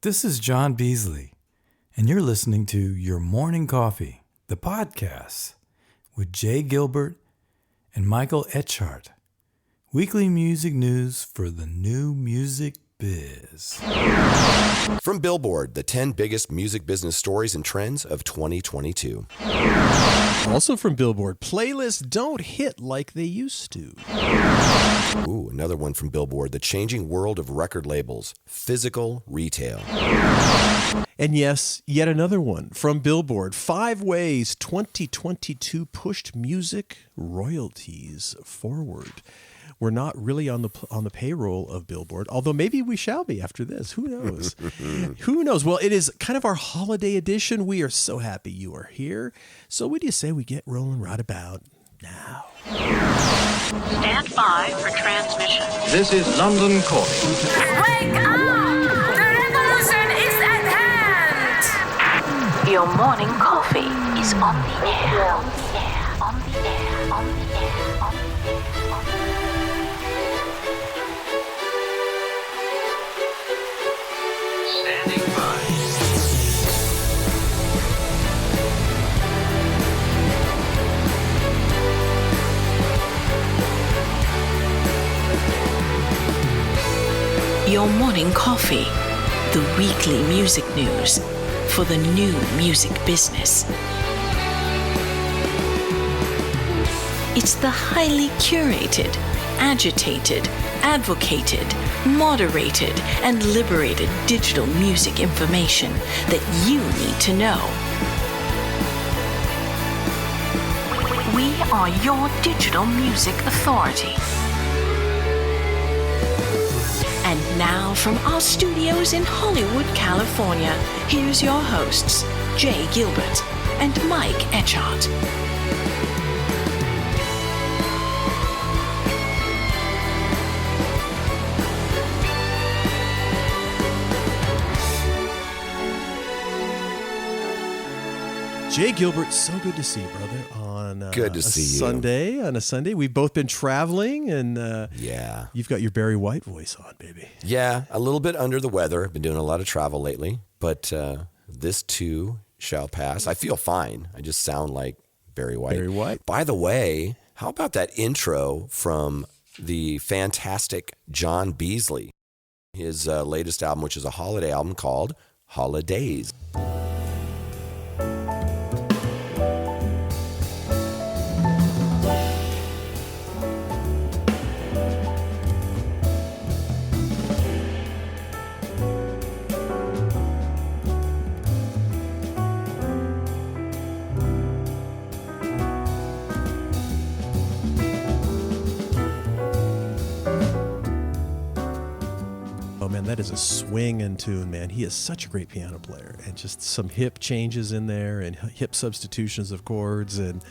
This is John Beasley, and you're listening to Your Morning Coffee, the podcast, with Jay Gilbert and Michael Etchart. Weekly music news for the new music biz. From Billboard, the 10 biggest music business stories and trends of 2022. Also from Billboard, playlists don't hit like they used to. Ooh, another one from Billboard, the changing world of record labels, physical retail. And yes, yet another one from Billboard, 5 ways 2022 pushed music royalties forward. We're not really on the payroll of Billboard, although maybe we shall be after this. Who knows? Who knows? Well, it is kind of our holiday edition. We are so happy you are here. So what do you say we get rolling right about now? Stand by for transmission. This is London calling. Wake up! The revolution is at hand! Your morning coffee is on the air. On the air. On the air. On the air. On the air. Standing by. Your morning coffee, the weekly music news for the new music business. It's the highly curated, agitated, advocated, moderated, and liberated digital music information that you need to know. We are your digital music authority. And now from our studios in Hollywood, California, here's your hosts, Jay Gilbert and Mike Etchart. Jay Gilbert, so good to see you, brother, on Good to see you. On a Sunday. We've both been traveling, and Yeah. you've got your Barry White voice on, baby. Yeah, a little bit under the weather. I've been doing a lot of travel lately, but this too shall pass. I feel fine. I just sound like Barry White. Barry White. By the way, how about that intro from the fantastic John Beasley? His latest album, which is a holiday album called Holidays. That is a swinging tune, man. He is such a great piano player, and just some hip changes in there and hip substitutions of chords and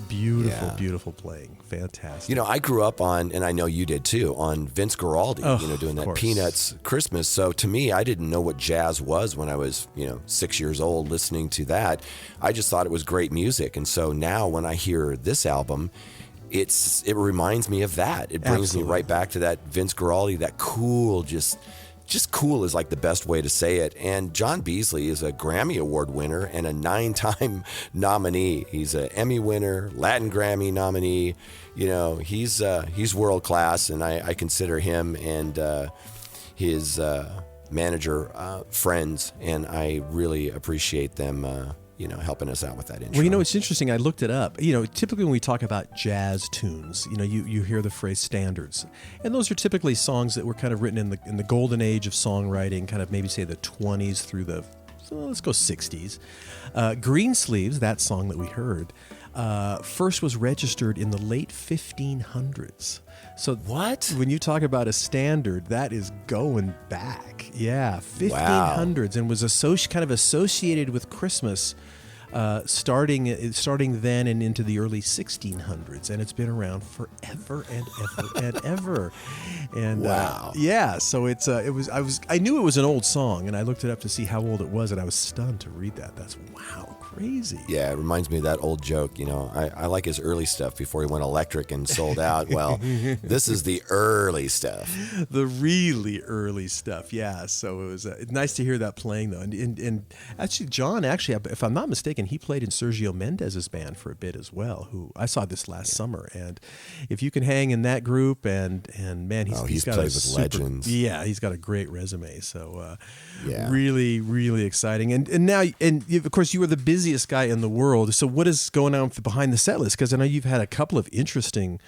beautiful, beautiful playing. Fantastic. You know, I grew up on, and I know you did too, on Vince Guaraldi, doing that Peanuts Christmas. So to me, I didn't know what jazz was when I was, 6 years old listening to that. I just thought it was great music. And so now when I hear this album, it reminds me of that. It brings me right back to that Vince Guaraldi, that cool, just cool is like the best way to say it. And John Beasley is a Grammy Award winner and a 9-time nominee. He's an Emmy winner, Latin Grammy nominee. He's world class, and I consider him and his manager friends, and I really appreciate them helping us out with that intro. Well, it's interesting. I looked it up. Typically when we talk about jazz tunes, you hear the phrase standards. And those are typically songs that were kind of written in the golden age of songwriting, kind of maybe say the 20s through the, let's go 60s. Greensleeves, that song that we heard, first was registered in the late 1500s. So what? When you talk about a standard, that is going back. Yeah, 1500s, and was kind of associated with Christmas starting then and into the early 1600s, and it's been around forever and ever and ever. And wow, so I knew it was an old song, and I looked it up to see how old it was, and I was stunned to read that. That's crazy. Yeah, it reminds me of that old joke. I like his early stuff before he went electric and sold out. Well, this is the early stuff. The really early stuff, yeah. So it was nice to hear that playing, though. And actually, John, if I'm not mistaken, he played in Sergio Mendez's band for a bit as well, who I saw this last summer. And if you can hang in that group, and man, he's got played with legends. Yeah, he's got a great resume. So yeah, really, really exciting. And now, of course, you are the busiest guy in the world. So what is going on behind the set list? Because I know you've had a couple of interesting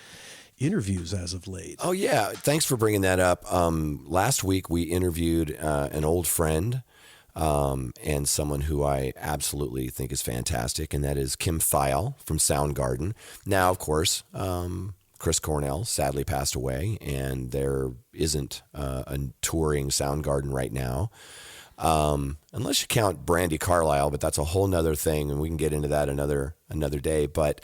interviews as of late. Oh, yeah. Thanks for bringing that up. Last week, we interviewed an old friend and someone who I absolutely think is fantastic, and that is Kim Thayil from Soundgarden. Now, of course, Chris Cornell sadly passed away, and there isn't a touring Soundgarden right now. Unless you count Brandi Carlile, but that's a whole nother thing, and we can get into that another day. But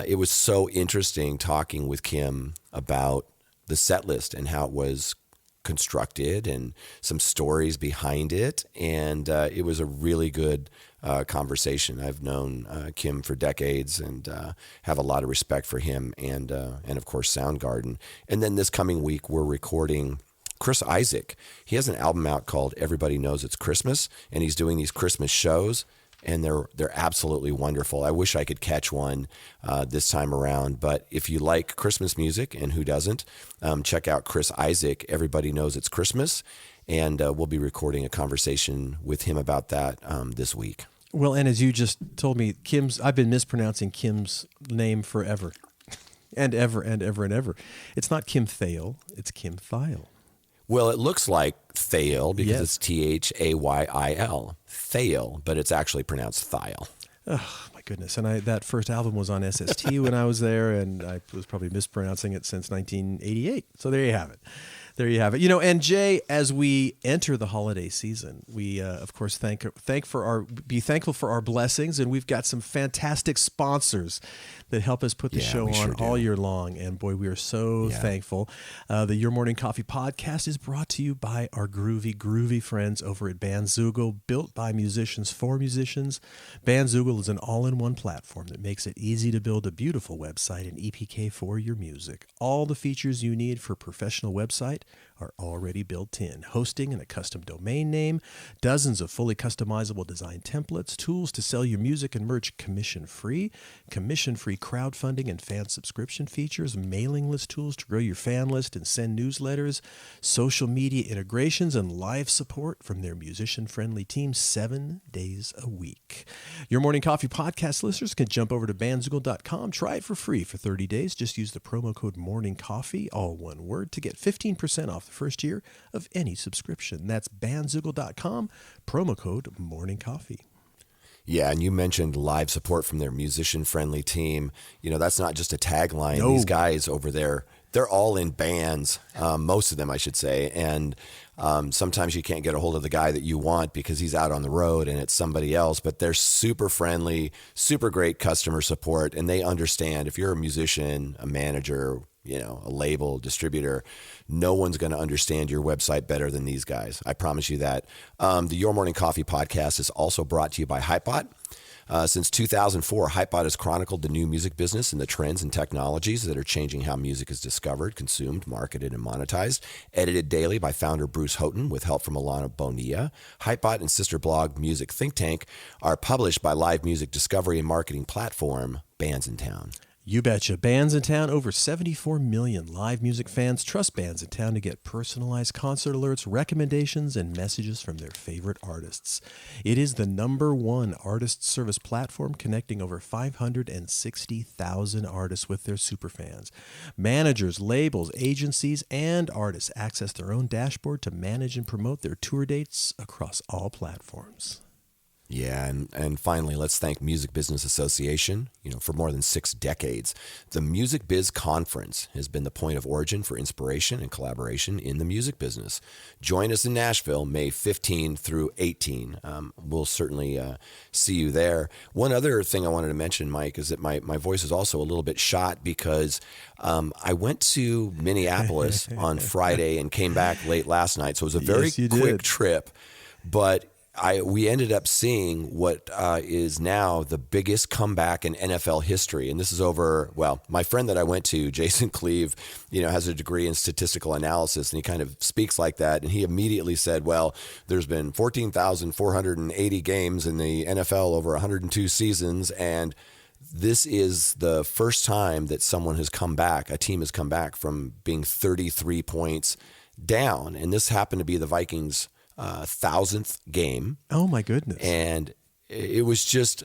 it was so interesting talking with Kim about the set list and how it was constructed and some stories behind it. And it was a really good conversation. I've known Kim for decades and have a lot of respect for him and of course Soundgarden. And then this coming week, we're recording Chris Isaak. He has an album out called Everybody Knows It's Christmas, and he's doing these Christmas shows, and they're absolutely wonderful. I wish I could catch one this time around, but if you like Christmas music, and who doesn't, check out Chris Isaak, Everybody Knows It's Christmas, and we'll be recording a conversation with him about that this week. Well, and as you just told me, I've been mispronouncing Kim's name forever and ever and ever and ever. It's not Kim Thayil, it's Kim Thayil. Well, it looks like Thayil because Yes. it's Thayil, Thayil, but it's actually pronounced Thayil. Oh, my goodness. And that first album was on SST when I was there, and I was probably mispronouncing it since 1988. So there you have it. There you have it. And Jay, as we enter the holiday season, we of course be thankful for our blessings, and we've got some fantastic sponsors that help us put the show on all year long. And boy, we are so thankful. The Your Morning Coffee podcast is brought to you by our groovy friends over at Bandzoogle, built by musicians for musicians. Bandzoogle is an all-in-one platform that makes it easy to build a beautiful website and EPK for your music. All the features you need for a professional website are already built in. Hosting and a custom domain name, dozens of fully customizable design templates, tools to sell your music and merch commission-free crowdfunding and fan subscription features, mailing list tools to grow your fan list and send newsletters, social media integrations, and live support from their musician-friendly team 7 days a week. Your Morning Coffee podcast listeners can jump over to bandzoogle.com. Try it for free for 30 days. Just use the promo code MORNINGCOFFEE, all one word, to get 15% off the first year of any subscription. That's bandzoogle.com, promo code MORNINGCOFFEE. Yeah, and you mentioned live support from their musician-friendly team. That's not just a tagline. No. These guys over there, they're all in bands, most of them, I should say. And sometimes you can't get a hold of the guy that you want because he's out on the road and it's somebody else. But they're super friendly, super great customer support, and they understand if you're a musician, a manager, a label, distributor, no one's going to understand your website better than these guys. I promise you that. The Your Morning Coffee podcast is also brought to you by Hypebot. Since 2004, Hypebot has chronicled the new music business and the trends and technologies that are changing how music is discovered, consumed, marketed, and monetized. Edited daily by founder Bruce Houghton with help from Alana Bonilla. Hypebot and sister blog Music Think Tank are published by live music discovery and marketing platform Bands in Town. You betcha. Bands in Town, over 74 million live music fans trust Bands in Town to get personalized concert alerts, recommendations, and messages from their favorite artists. It is the #1 artist service platform connecting over 560,000 artists with their superfans. Managers, labels, agencies, and artists access their own dashboard to manage and promote their tour dates across all platforms. Yeah, and finally, let's thank Music Business Association. For more than 6 decades, the Music Biz Conference has been the point of origin for inspiration and collaboration in the music business. Join us in Nashville, May 15 through 18. We'll certainly see you there. One other thing I wanted to mention, Mike, is that my voice is also a little bit shot because I went to Minneapolis on Friday and came back late last night. So it was a very quick trip, but we ended up seeing what is now the biggest comeback in NFL history. And this is over, my friend that I went to, Jason Cleve, has a degree in statistical analysis, and he kind of speaks like that. And he immediately said, there's been 14,480 games in the NFL over 102 seasons. And this is the first time that a team has come back from being 33 points down. And this happened to be the Vikings' 1,000th game. Oh my goodness. And it was just,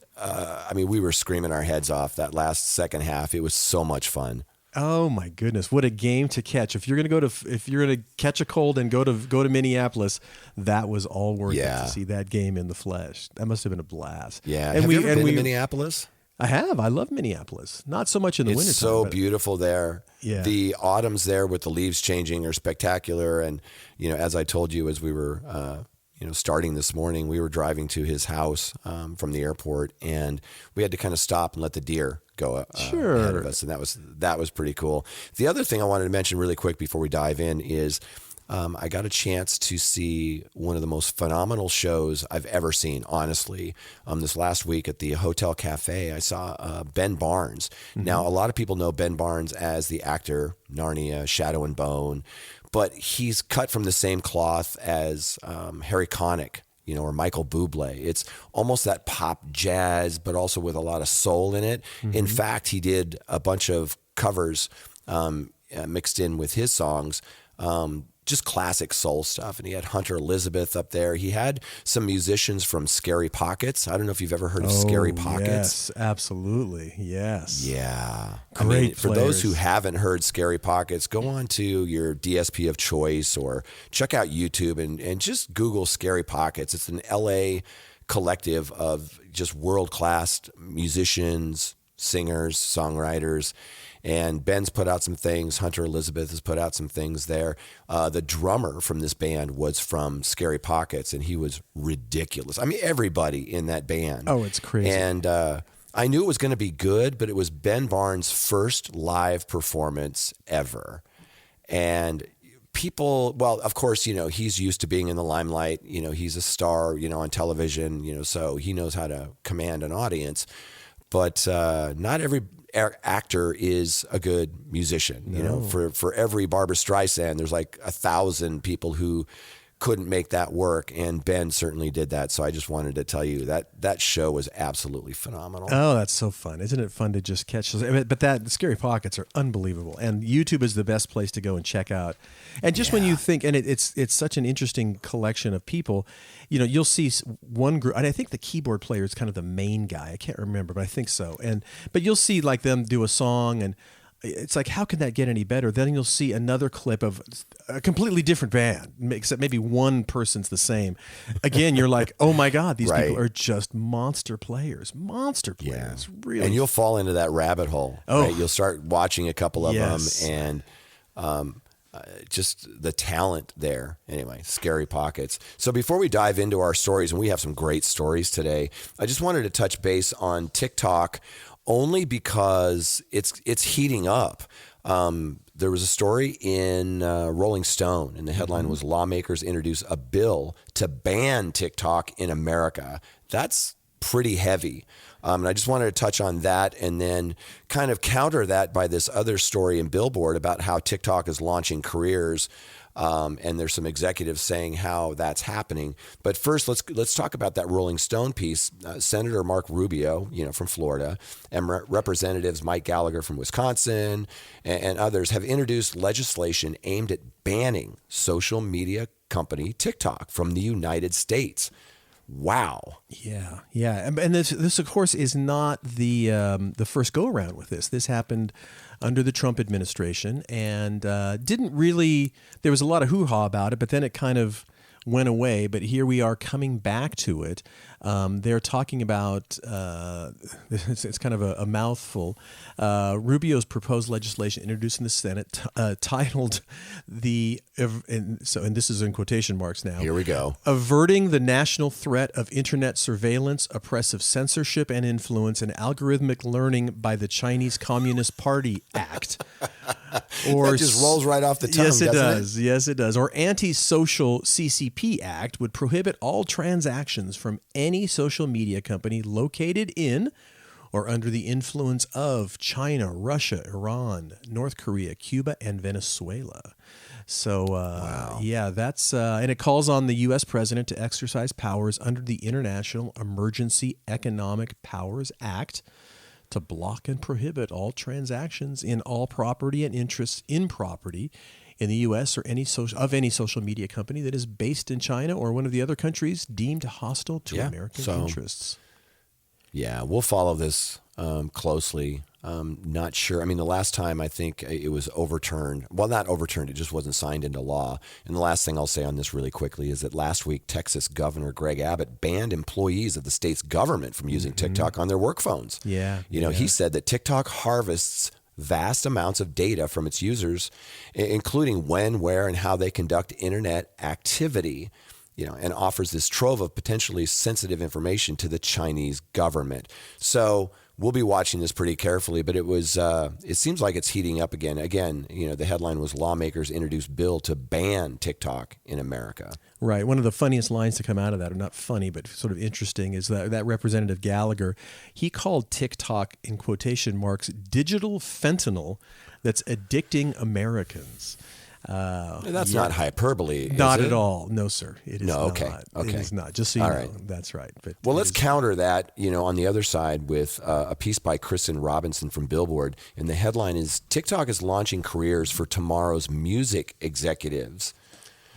we were screaming our heads off that last second half. It was so much fun. Oh my goodness. What a game to catch. If you're going to catch a cold and go to Minneapolis, that was all worth it to see that game in the flesh. That must have been a blast. Yeah. Have you ever been to Minneapolis? I have. I love Minneapolis. Not so much in the winter time. It's so beautiful there. Yeah. The autumns there with the leaves changing are spectacular. And, as I told you, as we were, starting this morning, we were driving to his house from the airport, and we had to kind of stop and let the deer go ahead of us. And that was pretty cool. The other thing I wanted to mention really quick before we dive in is I got a chance to see one of the most phenomenal shows I've ever seen, honestly. This last week at the Hotel Cafe, I saw Ben Barnes. Mm-hmm. Now, a lot of people know Ben Barnes as the actor, Narnia, Shadow and Bone, but he's cut from the same cloth as Harry Connick, or Michael Bublé. It's almost that pop jazz, but also with a lot of soul in it. Mm-hmm. In fact, he did a bunch of covers mixed in with his songs, just classic soul stuff. And he had Hunter Elizabeth up there. He had some musicians from Scary Pockets. I don't know if you've ever heard of Scary Pockets. Yes, absolutely. Yes. Yeah. Great for those who haven't heard Scary Pockets, go on to your DSP of choice or check out YouTube and just Google Scary Pockets. It's an LA collective of just world-class musicians, singers, songwriters. And Ben's put out some things. Hunter Elizabeth has put out some things there. The drummer from this band was from Scary Pockets, and he was ridiculous. Everybody in that band. Oh, it's crazy. And I knew it was going to be good, but it was Ben Barnes' first live performance ever. And people, of course, he's used to being in the limelight. He's a star, on television, so he knows how to command an audience. But not every actor is a good musician. No. For every Barbra Streisand, there's like 1,000 people who couldn't make that work, and Ben certainly did that. So I just wanted to tell you that show was absolutely phenomenal. Oh, that's so fun. Isn't it fun to just catch those? But the Scary Pockets are unbelievable, and YouTube is the best place to go and check out. And just when you think, and it's such an interesting collection of people, you'll see one group, and I think the keyboard player is kind of the main guy. I can't remember, but I think so. But you'll see like them do a song, and it's like, how can that get any better? Then you'll see another clip of a completely different band, except maybe one person's the same. Again, you're like, oh my God, these people are just monster players. Yeah. Really. And you'll fall into that rabbit hole. Oh. Right? You'll start watching a couple of them, and just the talent there. Anyway, Scary Pockets. So before we dive into our stories, and we have some great stories today, I just wanted to touch base on TikTok, only because it's heating up. There was a story in Rolling Stone, and the headline was "Lawmakers Introduce a Bill to Ban TikTok in America." That's pretty heavy. And I just wanted to touch on that and then kind of counter that by this other story in Billboard about how TikTok is launching careers. And there's some executives saying how that's happening. But first, let's talk about that Rolling Stone piece. Senator Mark Rubio, from Florida, and Representatives Mike Gallagher from Wisconsin and others have introduced legislation aimed at banning social media company TikTok from the United States. Wow. Yeah. And this of course is not the first go around with this. This happened under the Trump administration and didn't really. There was a lot of hoo-ha about it, but then it kind of went away, but here we are coming back to it. They're talking about, it's kind of a mouthful, Rubio's proposed legislation introduced in the Senate titled and this is in quotation marks now. Here we go. Averting the national threat of internet surveillance, oppressive censorship and influence, and algorithmic learning by the Chinese Communist Party Act. Or that just rolls right off the tongue, yes, it doesn't does. Yes, it does. Or Anti-Social CCP Act would prohibit all transactions from any social media company located in or under the influence of China, Russia, Iran, North Korea, Cuba, and Venezuela. So, wow. Yeah, that's and it calls on the U.S. president to exercise powers under the International Emergency Economic Powers Act to block and prohibit all transactions in all property and interests in property in the U.S. or any social media company that is based in China or one of the other countries deemed hostile to American interests. Yeah, we'll follow this closely. Not sure. I mean, the last time I think it was overturned. Well, not overturned. It just wasn't signed into law. And the last thing I'll say on this really quickly is that last week, Texas Governor Greg Abbott banned employees of the state's government from using TikTok on their work phones. Yeah. He said that TikTok harvests vast amounts of data from its users, including when, where, and how they conduct internet activity. And offers this trove of potentially sensitive information to the Chinese government. So we'll be watching this pretty carefully, but it seems like it's heating up again. Again, the headline was lawmakers introduce bill to ban TikTok in America. Right. One of the funniest lines to come out of that, or not funny, but sort of interesting, is that Representative Gallagher, he called TikTok, in quotation marks, digital fentanyl that's addicting Americans. That's not hyperbole. Not at all. No, sir. It is not. Okay. It is not. Just so you know. That's right. But let's counter that, on the other side with a piece by Kristen Robinson from Billboard. And the headline is, TikTok is launching careers for tomorrow's music executives.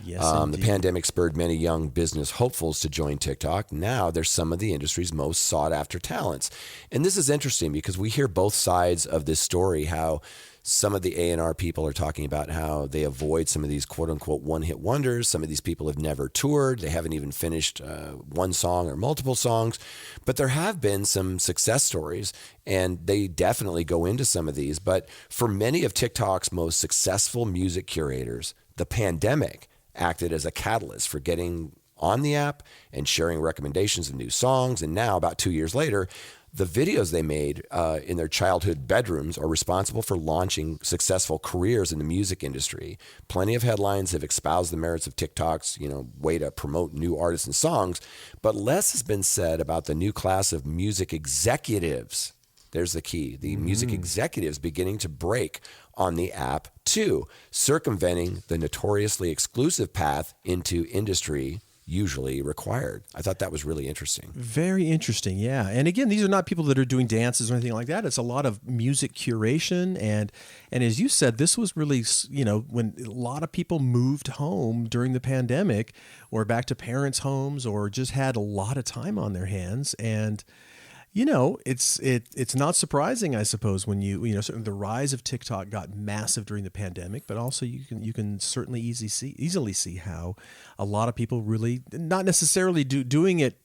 Yes, the pandemic spurred many young business hopefuls to join TikTok. Now they're some of the industry's most sought after talents. And this is interesting because we hear both sides of this story, how some of the A&R people are talking about how they avoid some of these quote unquote one-hit wonders. Some of these people have never toured. They haven't even finished one song or multiple songs. But there have been some success stories, and they definitely go into some of these. But for many of TikTok's most successful music curators, the pandemic acted as a catalyst for getting on the app and sharing recommendations of new songs. And now, about 2 years later, the videos they made in their childhood bedrooms are responsible for launching successful careers in the music industry. Plenty of headlines have espoused the merits of TikTok's, way to promote new artists and songs, but less has been said about the new class of music executives. There's the key. The music executives beginning to break on the app too, circumventing the notoriously exclusive path into industry usually required. I thought that was really interesting. Very interesting, yeah. And again, these are not people that are doing dances or anything like that. It's a lot of music curation. And as you said, this was really, when a lot of people moved home during the pandemic or back to parents' homes or just had a lot of time on their hands. And it's not surprising, I suppose, when certainly the rise of TikTok got massive during the pandemic, but also you can certainly easily see how a lot of people really not necessarily doing it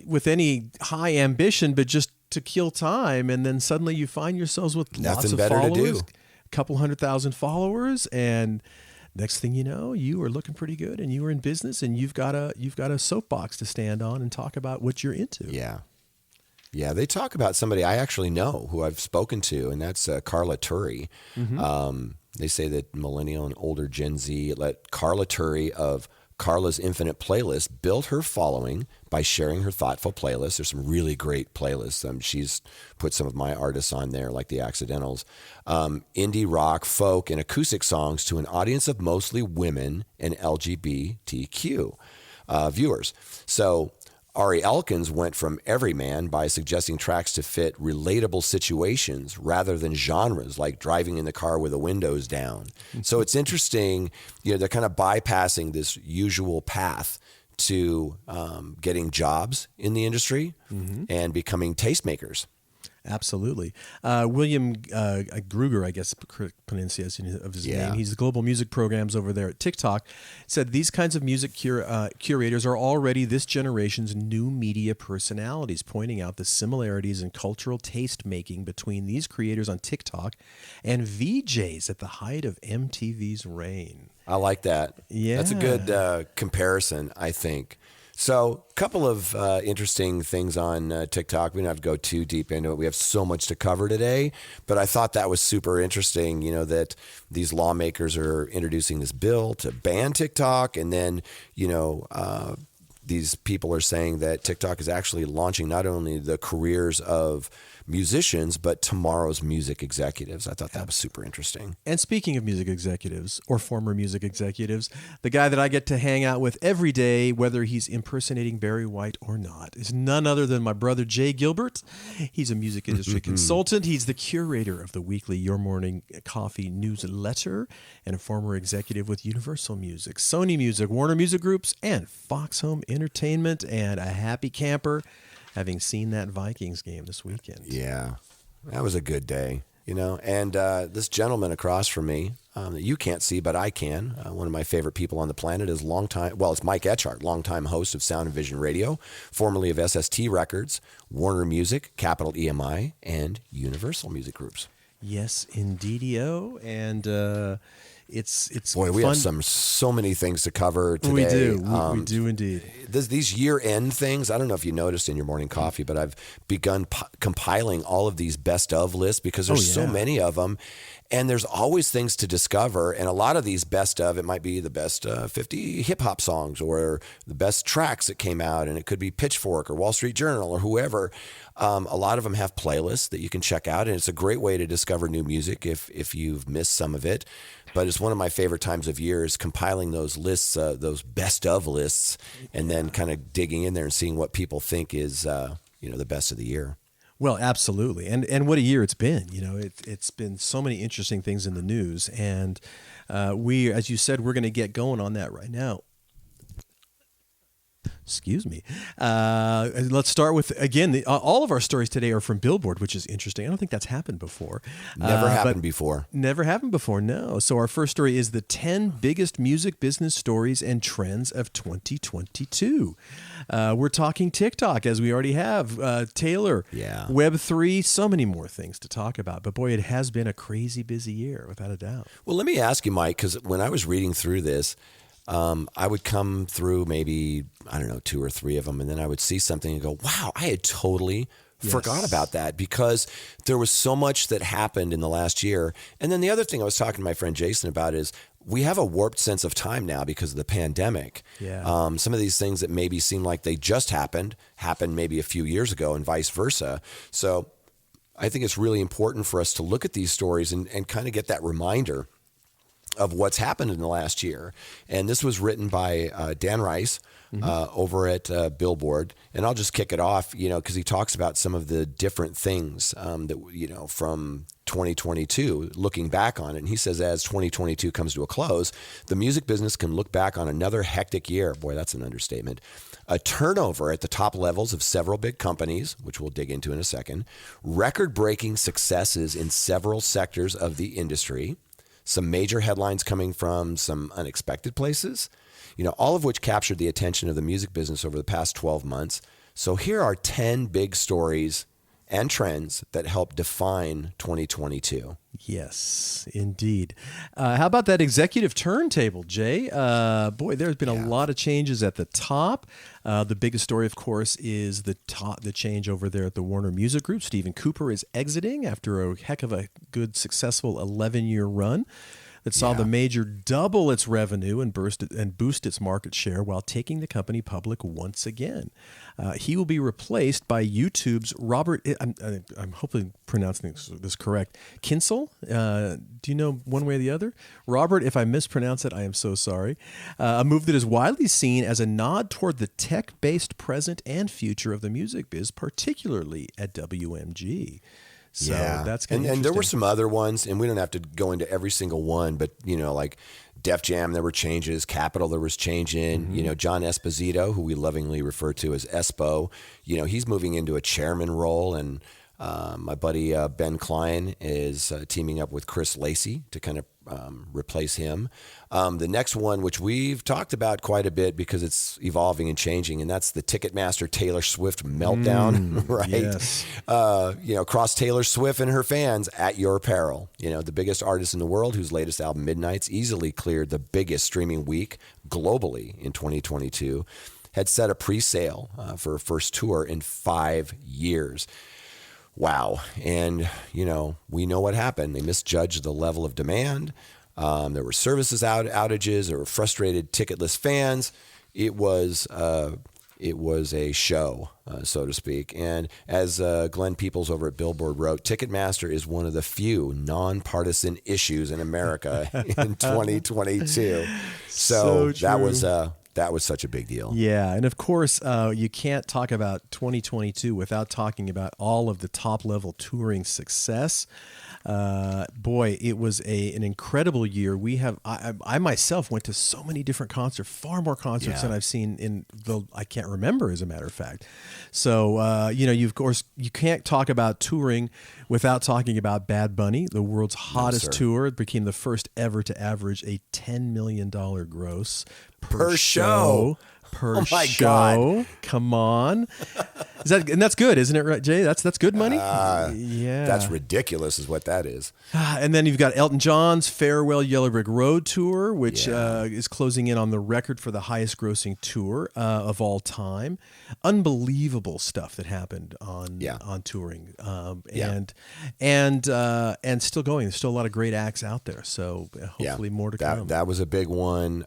with any high ambition, but just to kill time, and then suddenly you find yourselves with lots of followers, a couple 100,000 followers, and next thing you know, you are looking pretty good, and you are in business, and you've got a soapbox to stand on and talk about what you're into. Yeah, they talk about somebody I actually know who I've spoken to, and that's Carla Turry. They say that millennial and older Gen Z let Carla Turry of Carla's Infinite Playlist build her following by sharing her thoughtful playlists. There's some really great playlists. She's put some of my artists on there, like the Accidentals. Indie rock, folk, and acoustic songs to an audience of mostly women and LGBTQ viewers. So Ari Elkins went from everyman by suggesting tracks to fit relatable situations rather than genres like driving in the car with the windows down. So it's interesting, they're kind of bypassing this usual path to getting jobs in the industry and becoming tastemakers. Absolutely. William Gruger, I guess, pronunciation of his name. He's the global music programs over there at TikTok. Said these kinds of music curators are already this generation's new media personalities, pointing out the similarities in cultural taste making between these creators on TikTok and VJs at the height of MTV's reign. I like that. Yeah. That's a good comparison, I think. So a couple of interesting things on TikTok. We don't have to go too deep into it. We have so much to cover today, but I thought that was super interesting, that these lawmakers are introducing this bill to ban TikTok. And then, these people are saying that TikTok is actually launching not only the careers of musicians, but tomorrow's music executives. I thought that was super interesting. And speaking of music executives or former music executives, the guy that I get to hang out with every day, whether he's impersonating Barry White or not, is none other than my brother Jay Gilbert. He's a music industry consultant. He's the curator of the weekly Your Morning Coffee newsletter and a former executive with Universal Music, Sony Music, Warner Music Groups, and Fox Home Entertainment, and a happy camper having seen that Vikings game this weekend. Yeah, that was a good day, And this gentleman across from me that you can't see, but I can, one of my favorite people on the planet is it's Mike Etchart, longtime host of Sound and Vision Radio, formerly of SST Records, Warner Music, Capital EMI, and Universal Music Groups. Yes, indeedio. And it's Boy, we fun. have so many things to cover today. We do. We do indeed. These year-end things, I don't know if you noticed in your morning coffee, but I've begun compiling all of these best of lists because there's so many of them. And there's always things to discover. And a lot of these best of, it might be the best 50 hip-hop songs or the best tracks that came out. And it could be Pitchfork or Wall Street Journal or whoever. A lot of them have playlists that you can check out. And it's a great way to discover new music if you've missed some of it. But it's one of my favorite times of year is compiling those lists, those best of lists, and then kind of digging in there and seeing what people think is, the best of the year. Well, absolutely. And what a year it's been. It's been so many interesting things in the news. And as you said, we're going to get going on that right now. Excuse me. Let's start with, again, all of our stories today are from Billboard, which is interesting. I don't think that's happened before. Never happened before. Never happened before, no. So our first story is the 10 biggest music business stories and trends of 2022. We're talking TikTok, as we already have. Taylor, Web3, so many more things to talk about. But boy, it has been a crazy busy year, without a doubt. Well, let me ask you, Mike, because when I was reading through this, I would come through maybe, 2 or 3 of them, and then I would see something and go, wow, I had totally forgot about that because there was so much that happened in the last year. And then the other thing I was talking to my friend Jason about is we have a warped sense of time now because of the pandemic. Yeah. Some of these things that maybe seem like they just happened maybe a few years ago and vice versa. So I think it's really important for us to look at these stories and kind of get that reminder of what's happened in the last year. And this was written by Dan Rice over at Billboard. And I'll just kick it off, because he talks about some of the different things that, from 2022, looking back on it. And he says, as 2022 comes to a close, the music business can look back on another hectic year. Boy, that's an understatement. A turnover at the top levels of several big companies, which we'll dig into in a second. Record-breaking successes in several sectors of the industry. Some major headlines coming from some unexpected places, all of which captured the attention of the music business over the past 12 months. So here are 10 big stories and trends that help define 2022. Yes, indeed. How about that executive turntable, Jay? Boy, there's been a lot of changes at the top. The biggest story, of course, is the change over there at the Warner Music Group. Stephen Cooper is exiting after a heck of a good, successful 11-year run that saw the major double its revenue and boost its market share while taking the company public once again. He will be replaced by YouTube's Robert, I'm hopefully pronouncing this correct, Kinsel? Do you know one way or the other? Robert, if I mispronounce it, I am so sorry. A move that is widely seen as a nod toward the tech-based present and future of the music biz, particularly at WMG. So that's kind of interesting. And there were some other ones, and we don't have to go into every single one, but, like Def Jam, there were changes. Capitol, there was change in. John Esposito, who we lovingly refer to as Espo, he's moving into a chairman role. And My buddy Ben Klein is teaming up with Chris Lacey to kind of replace him. The next one, which we've talked about quite a bit because it's evolving and changing, and that's the Ticketmaster Taylor Swift meltdown, right? Yes. Cross Taylor Swift and her fans at your peril. The biggest artist in the world, whose latest album, Midnights, easily cleared the biggest streaming week globally in 2022, had set a pre-sale for her first tour in 5 years. Wow. And, we know what happened. They misjudged the level of demand. There were services outages. There were frustrated ticketless fans. It was a show, so to speak. And as Glenn Peoples over at Billboard wrote, Ticketmaster is one of the few nonpartisan issues in America in 2022. So that was such a big deal. Yeah, and of course, you can't talk about 2022 without talking about all of the top-level touring success. Boy, it was an incredible year. I myself went to so many different concerts, far more concerts than I've seen I can't remember, as a matter of fact. So, of course, you can't talk about touring without talking about Bad Bunny, the world's hottest tour. It became the first ever to average a $10 million gross per show. Oh my God. Come on. And that's good, isn't it, right, Jay? That's good money? Yeah. That's ridiculous is what that is. And then you've got Elton John's Farewell Yellow Brick Road tour, which is closing in on the record for the highest grossing tour of all time. Unbelievable stuff that happened on touring. And still going. There's still a lot of great acts out there. So hopefully more to come. That was a big one.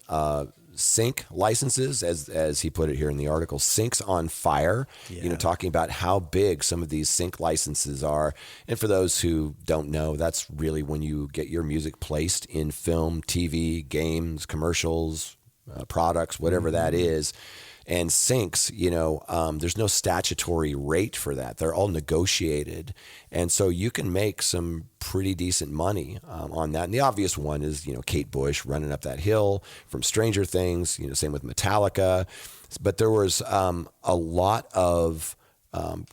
Sync licenses, as he put it here in the article, Sync's on fire, talking about how big some of these sync licenses are. And for those who don't know, that's really when you get your music placed in film, TV, games, commercials, products, whatever that is. And syncs, there's no statutory rate for that. They're all negotiated. And so you can make some pretty decent money on that. And the obvious one is, Kate Bush running up that hill from Stranger Things, same with Metallica. But there was a lot of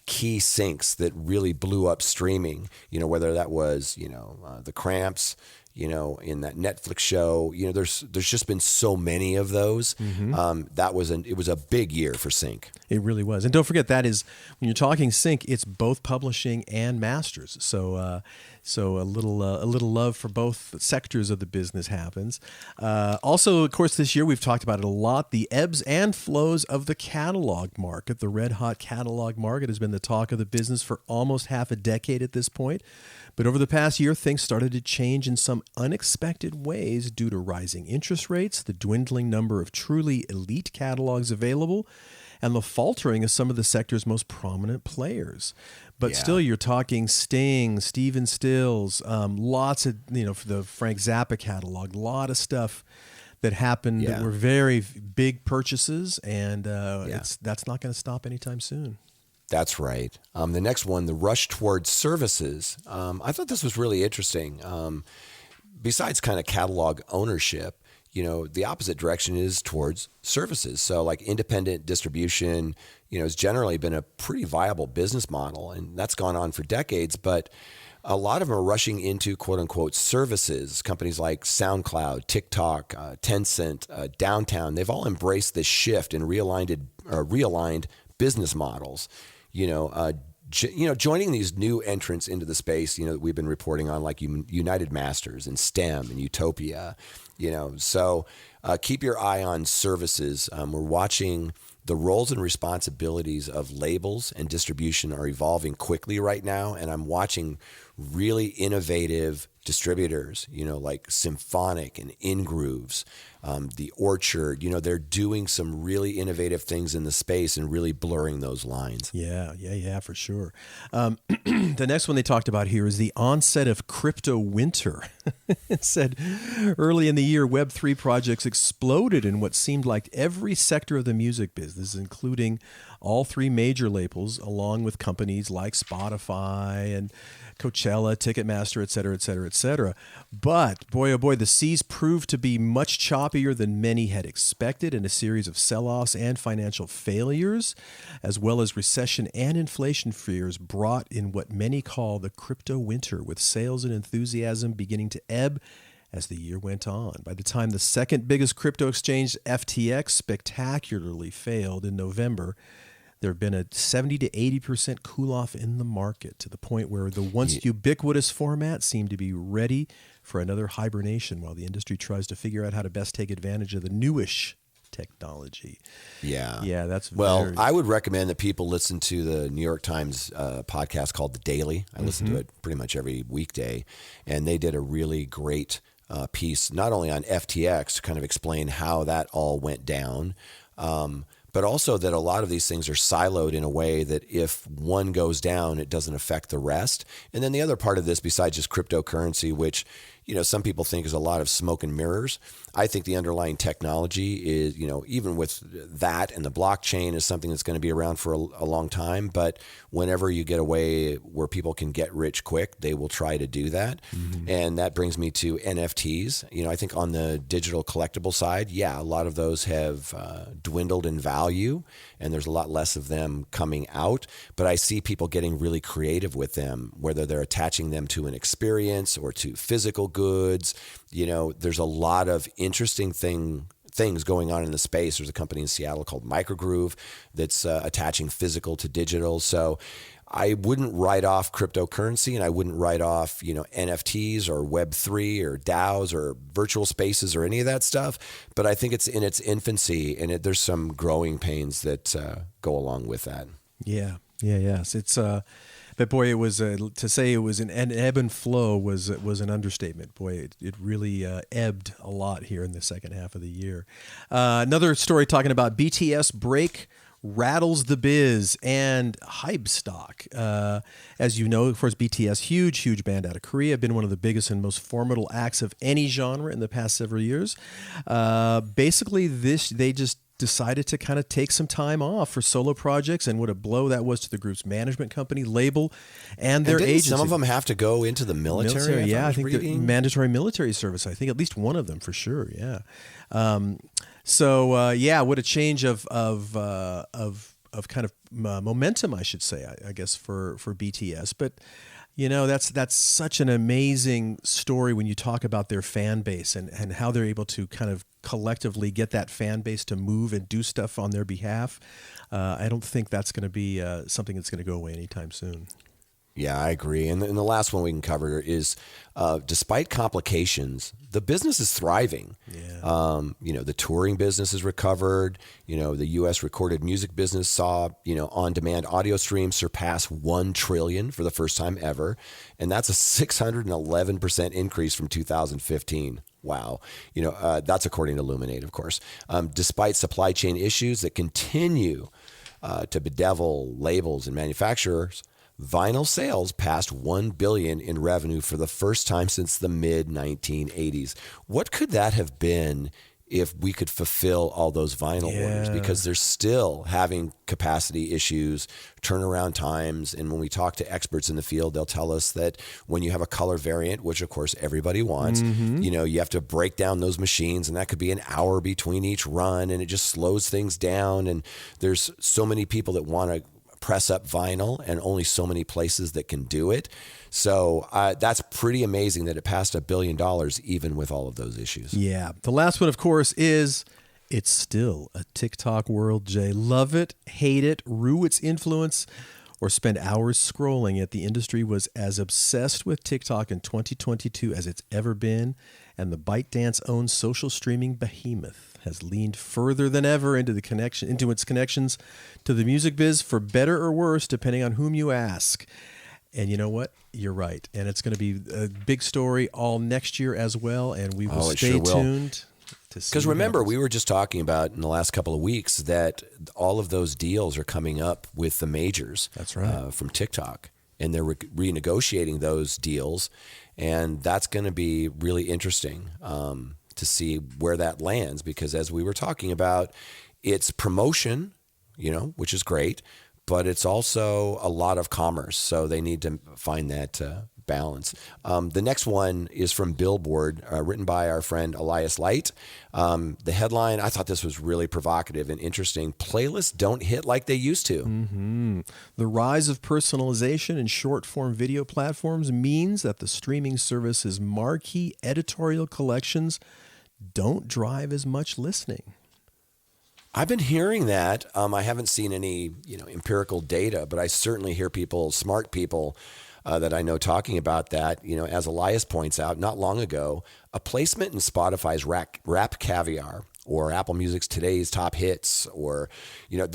key syncs that really blew up streaming, whether that was, the Cramps, in that Netflix show, there's just been so many of those. It was a big year for Sync. It really was. And don't forget, that is, when you're talking Sync, it's both publishing and masters. So a little love for both sectors of the business happens. Also, of course, this year we've talked about it a lot. The ebbs and flows of the catalog market. The red hot catalog market has been the talk of the business for almost half a decade at this point. But over the past year, things started to change in some unexpected ways due to rising interest rates, the dwindling number of truly elite catalogs available, and the faltering of some of the sector's most prominent players. But still, you're talking Sting, Stephen Stills, lots of, for the Frank Zappa catalog, a lot of stuff that happened that were very big purchases, and that's not going to stop anytime soon. That's right. The next one, the rush towards services. I thought this was really interesting. Besides kind of catalog ownership, the opposite direction is towards services. So like independent distribution, has generally been a pretty viable business model, and that's gone on for decades. But a lot of them are rushing into quote unquote services. Companies like SoundCloud, TikTok, Tencent, Downtown, they've all embraced this shift and realigned business models. Joining these new entrants into the space, that we've been reporting on, like United Masters and STEM and Utopia, so keep your eye on services. We're watching the roles and responsibilities of labels and distribution are evolving quickly right now. And I'm watching really innovative distributors, like Symphonic and Ingrooves, The Orchard, they're doing some really innovative things in the space and really blurring those lines. Yeah, for sure. The next one they talked about here is the onset of crypto winter. It said early in the year, Web3 projects exploded in what seemed like every sector of the music business, including all three major labels, along with companies like Spotify and Coachella, Ticketmaster, et cetera, et cetera, et cetera. But boy, oh boy, the seas proved to be much choppier than many had expected in a series of sell-offs and financial failures, as well as recession and inflation fears brought in what many call the crypto winter, with sales and enthusiasm beginning to ebb as the year went on. By the time the second biggest crypto exchange, FTX, spectacularly failed in November, there have been a 70 to 80% cool-off in the market, to the point where the once ubiquitous format seemed to be ready for another hibernation while the industry tries to figure out how to best take advantage of the newish technology. Yeah, that's I would recommend that people listen to the New York Times podcast called The Daily. I listen to it pretty much every weekday, and they did a really great piece, not only on FTX to kind of explain how that all went down, but also that a lot of these things are siloed in a way that if one goes down, it doesn't affect the rest. And then the other part of this, besides just cryptocurrency, which some people think is a lot of smoke and mirrors, I think the underlying technology is, even with that, and the blockchain is something that's going to be around for a long time. But whenever you get a way where people can get rich quick, they will try to do that. And that brings me to NFTs. I think on the digital collectible side, a lot of those have dwindled in value, and there's a lot less of them coming out. But I see people getting really creative with them, whether they're attaching them to an experience or to physical goods. There's a lot of interesting things going on in the space. There's a company in Seattle called Microgroove that's attaching physical to digital. So I wouldn't write off cryptocurrency, and I wouldn't write off, NFTs or Web3 or DAOs or virtual spaces or any of that stuff. But I think it's in its infancy, and there's some growing pains that go along with that. Yes. It's but boy, it was to say it was an ebb and flow was an understatement. Boy, it really ebbed a lot here in the second half of the year. Another story talking about BTS break rattles the biz and hype stock. As you know, of course, BTS, huge band out of Korea, been one of the biggest and most formidable acts of any genre in the past several years. Basically, they just decided to kind of take some time off for solo projects, and what a blow that was to the group's management company, label, and their agency. Some of them have to go into the military. I think the mandatory military service. I think at least one of them for sure. Yeah. What a change of kind of momentum, I should say, I guess, for BTS. But that's such an amazing story when you talk about their fan base and how they're able to kind of collectively get that fan base to move and do stuff on their behalf. I don't think that's going to be something that's going to go away anytime soon. Yeah, I agree. And the last one we can cover is, despite complications, the business is thriving. Yeah. The touring business is recovered. The U.S. recorded music business saw, on-demand audio streams surpass 1 trillion for the first time ever. And that's a 611% increase from 2015. Wow. That's according to Illuminate, of course. Despite supply chain issues that continue to bedevil labels and manufacturers, vinyl sales passed $1 billion in revenue for the first time since the mid-1980s. What could that have been if we could fulfill all those vinyl orders? Because they're still having capacity issues, turnaround times. And when we talk to experts in the field, they'll tell us that when you have a color variant, which of course everybody wants, you have to break down those machines, and that could be an hour between each run, and it just slows things down. And there's so many people that want to press up vinyl, and only so many places that can do it. So that's pretty amazing that it passed $1 billion even with all of those issues. Yeah. The last one, of course, is it's still a TikTok world, Jay. Love it, hate it, rue its influence, or spend hours scrolling, yet the industry was as obsessed with TikTok in 2022 as it's ever been, and the ByteDance-owned social streaming behemoth has leaned further than ever into its connections to the music biz, for better or worse, depending on whom you ask. And you know what? You're right. And it's going to be a big story all next year as well, and we will stay tuned. Because remember, we were just talking about in the last couple of weeks that all of those deals are coming up with the majors. That's right. From TikTok. And they're renegotiating those deals. And that's going to be really interesting to see where that lands. Because as we were talking about, it's promotion, which is great. but it's also a lot of commerce. So they need to find that balance. The next one is from Billboard, written by our friend Elias Light. The headline, I thought this was really provocative and interesting. Playlists don't hit like they used to. Mm-hmm. The rise of personalization and short-form video platforms means that the streaming service's marquee editorial collections don't drive as much listening. I've been hearing that. I haven't seen any, empirical data, but I certainly hear smart people that I know talking about that. As Elias points out, not long ago, a placement in Spotify's Rap Caviar or Apple Music's Today's Top Hits, or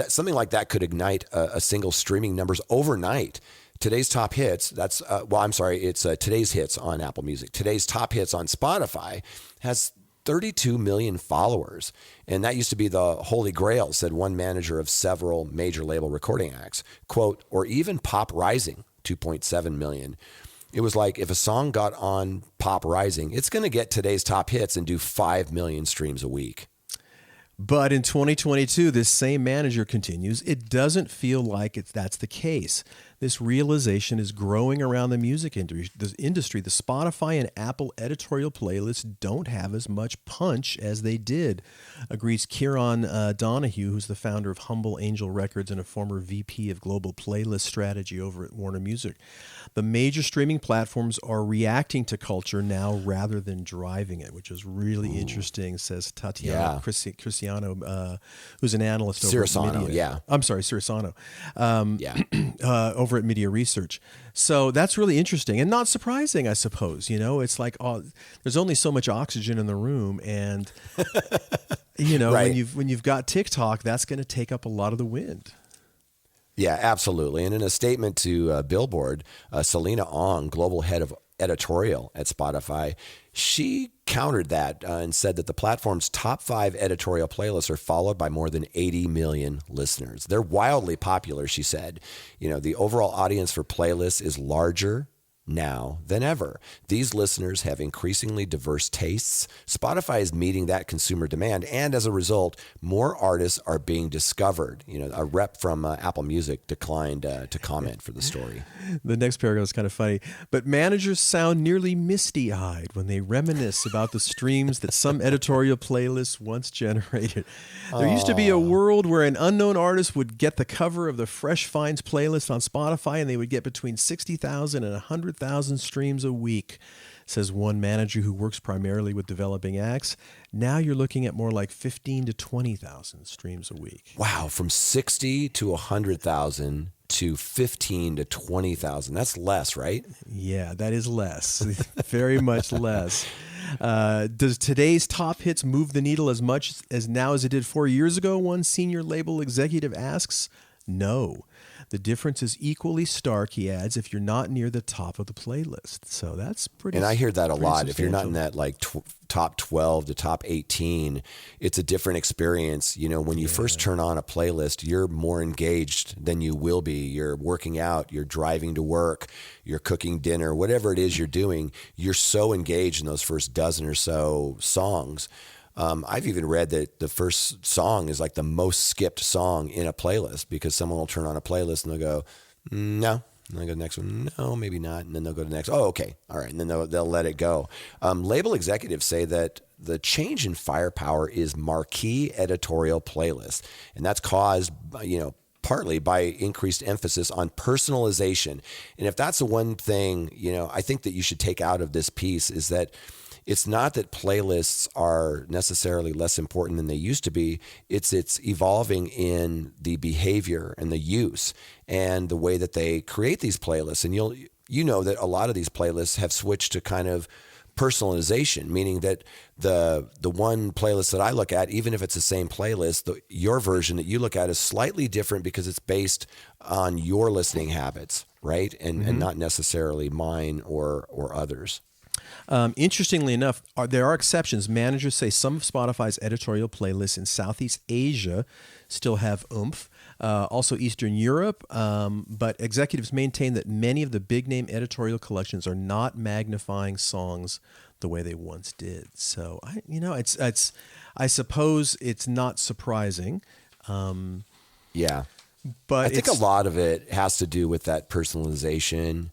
something like that could ignite a single streaming numbers overnight. Today's Top Hits, it's Today's Hits on Apple Music. Today's Top Hits on Spotify has 32 million followers. And that used to be the holy grail, said one manager of several major label recording acts. Quote, or even Pop Rising, 2.7 million. It was like, if a song got on Pop Rising, it's going to get Today's Top Hits and do 5 million streams a week. But in 2022, this same manager continues, it doesn't feel like that's the case. This realization is growing around the music industry. The Spotify and Apple editorial playlists don't have as much punch as they did, agrees Kieran Donahue, who's the founder of Humble Angel Records and a former VP of Global Playlist Strategy over at Warner Music. The major streaming platforms are reacting to culture now rather than driving it, which is really interesting, says Tatiana Cristiano, who's an analyst over at Media. I'm sorry, Cirisano. Over at Media Research. So that's really interesting and not surprising, I suppose. It's like, there's only so much oxygen in the room, and right. when you've got TikTok, that's going to take up a lot of the wind. Yeah, absolutely. And in a statement to Billboard, Selena Ong, global head of editorial at Spotify, she countered that and said that the platform's top 5 editorial playlists are followed by more than 80 million listeners. They're wildly popular, she said. The overall audience for playlists is larger now than ever. These listeners have increasingly diverse tastes. Spotify is meeting that consumer demand, and as a result, more artists are being discovered. A rep from Apple Music declined to comment for the story. The next paragraph is kind of funny, but managers sound nearly misty-eyed when they reminisce about the streams that some editorial playlists once generated. There used to be a world where an unknown artist would get the cover of the Fresh Finds playlist on Spotify, and they would get between 60,000 and 100,000 streams a week, says one manager who works primarily with developing acts. Now you're looking at more like 15 to 20,000 streams a week. Wow, from 60 to 100,000 to 15 to 20,000. That's less, right? Yeah, that is less. Very much less. Does today's top hits move the needle as much as now as it did 4 years ago? One senior label executive asks. No. The difference is equally stark, he adds, if you're not near the top of the playlist. So that's pretty. And I hear that a lot. Substantial. If you're not in that top 12 to top 18, it's a different experience. When you first turn on a playlist, you're more engaged than you will be. You're working out, you're driving to work, you're cooking dinner, whatever it is you're doing, you're so engaged in those first dozen or so songs. I've even read that the first song is like the most skipped song in a playlist, because someone will turn on a playlist and they'll go, no. And they'll go to the next one, no, maybe not. And then they'll go to the next, oh, okay, all right. And then they'll let it go. Label executives say that the change in firepower is marquee editorial playlists. And that's caused, partly by increased emphasis on personalization. And if that's the one thing, I think that you should take out of this piece is that it's not that playlists are necessarily less important than they used to be. It's evolving in the behavior and the use and the way that they create these playlists. And you know that a lot of these playlists have switched to kind of personalization, meaning that the one playlist that I look at, even if it's the same playlist, your version that you look at is slightly different because it's based on your listening habits, right? And not necessarily mine or others. Interestingly enough, there are exceptions. Managers say some of Spotify's editorial playlists in Southeast Asia still have oomph. Also Eastern Europe, but executives maintain that many of the big-name editorial collections are not magnifying songs the way they once did. So, I suppose it's not surprising. Yeah. But I think a lot of it has to do with that personalization.